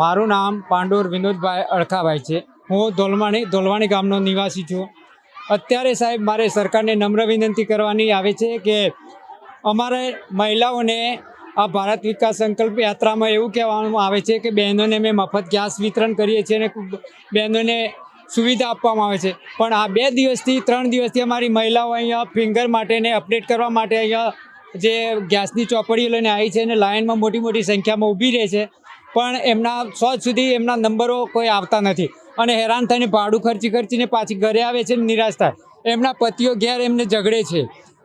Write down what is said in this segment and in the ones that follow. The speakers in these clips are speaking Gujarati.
મારું નામ પાંડોર વિનોદભાઈ અળખાભાઈ છે। હું ધોલવાણી ગામનો નિવાસી છું। અત્યારે સાહેબ મારે સરકારને નમ્ર વિનંતી કરવાની આવે છે કે અમારે મહિલાઓને આ ભારત વિકાસ સંકલ્પ યાત્રામાં એવું કહેવામાં આવે છે કે બહેનોને અમે મફત ગેસ વિતરણ કરીએ છીએ અને બહેનોને સુવિધા આપવામાં આવે છે, પણ આ 2 દિવસથી 3 દિવસથી અમારી મહિલાઓ અહીંયા ફિંગર માટે ને અપડેટ કરવા માટે અહીંયા જે ગેસની ચોપડીઓ લઈને આવી છે અને લાઇનમાં મોટી સંખ્યામાં ઊભી રહે છે, પણ એમના 100 સુધી એમના નંબરો કોઈ આવતા નથી અને હેરાન થઈને ભાડું ખર્ચીને પાછી ઘરે આવે છે ને નિરાશ થાય। એમના પતિઓ ઘેર એમને ઝઘડે છે।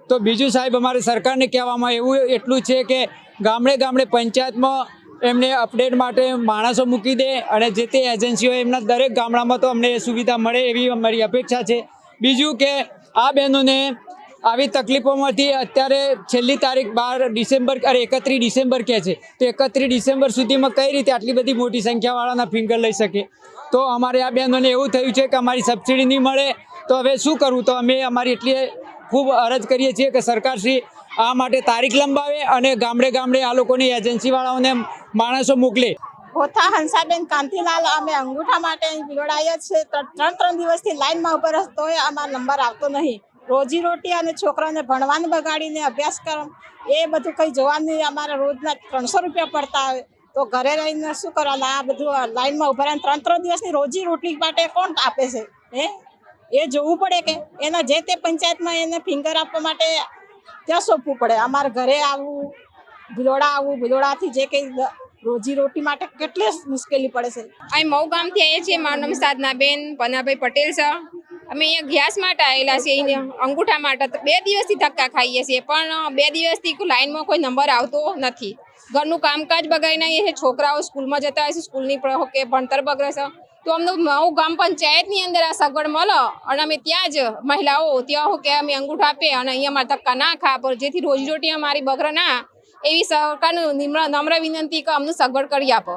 તો બીજું સાહેબ અમારે સરકારને કહેવામાં એટલું છે કે ગામડે પંચાયતમાં એમને અપડેટ માટે માણસો મૂકી દે અને જે તે એજન્સીઓ એમના દરેક ગામડામાં તો અમને સુવિધા મળે એવી અમારી અપેક્ષા છે। બીજું કે આ બહેનોને આવી તકલીફોમાંથી અત્યારે છેલ્લી તારીખ 31 ડિસેમ્બર કહે છે, તો 31 ડિસેમ્બર સુધીમાં કઈ રીતે આટલી બધી મોટી સંખ્યાવાળાના ફિંગર લઈ શકે? તો અમારે આ બહેનોને એવું થયું છે કે અમારી સબસિડી નહીં મળે તો હવે શું કરવું? તો અમે અમારી એટલી ખૂબ અરજ કરીએ છીએ કે સરકારશ્રી આ માટે તારીખ લંબાવે અને ગામડે આ લોકોની એજન્સીવાળાઓને માણસો મોકલે। હોથા હંસાબેન કાંતિલાલ, અમે અંગૂઠા માટે જોડાયા છે। 3 દિવસથી લાઈનમાં ઉભા રહે તોય અમારો નંબર આવતો નહીં। રોજીરોટી અને છોકરાને ભણવાનું બગાડીને અભ્યાસક્રમ એ બધું કંઈ જોવાનું, અમારા રોજના 300 રૂપિયા પડતા આવે તો ઘરે રહીને શું કરવાનું? આ બધું લાઈનમાં ઉભા રહીને 3 દિવસની રોજીરોટી માટે કોણ આપે છે? એ જોવું પડે કે એના જે તે પંચાયતમાં એને ફિંગર આપવા માટે ત્યાં સોંપવું પડે। અમારે ઘરે આવવું, ભિલોડાથી જે કંઈ રોજીરોટી માટે કેટલી મુશ્કેલી પડે છે। અહીં મઉ ગામથી આવીએ છીએ। મારું નામ સાધનાબેન પનાભાઈ પટેલ છે। અમે અહીંયા ગેસ માટે આવેલા છીએ, અહીંયા અંગૂઠા માટે। તો 2 દિવસથી ધક્કા ખાઈએ છીએ, પણ 2 દિવસથી લાઈનમાં કોઈ નંબર આવતો નથી। ઘરનું કામકાજ બગાડીને આવીએ છીએ, છોકરાઓ સ્કૂલમાં જતા હોય છે, સ્કૂલની કે ભણતર બગડે છે, તો અમને મઉ ગામ પંચાયતની અંદર આ સગવડ મળે અને અમે ત્યાં જ મહિલાઓ ત્યાં કે અમે અંગૂઠા આપીએ અને અહીંયા અમારે ધક્કા ના ખા પર જેથી રોજીરોટી અમારી બગડે ના, એવી સરકારનું નમ્ર વિનંતી કે અમને સગવડ કરી આપો।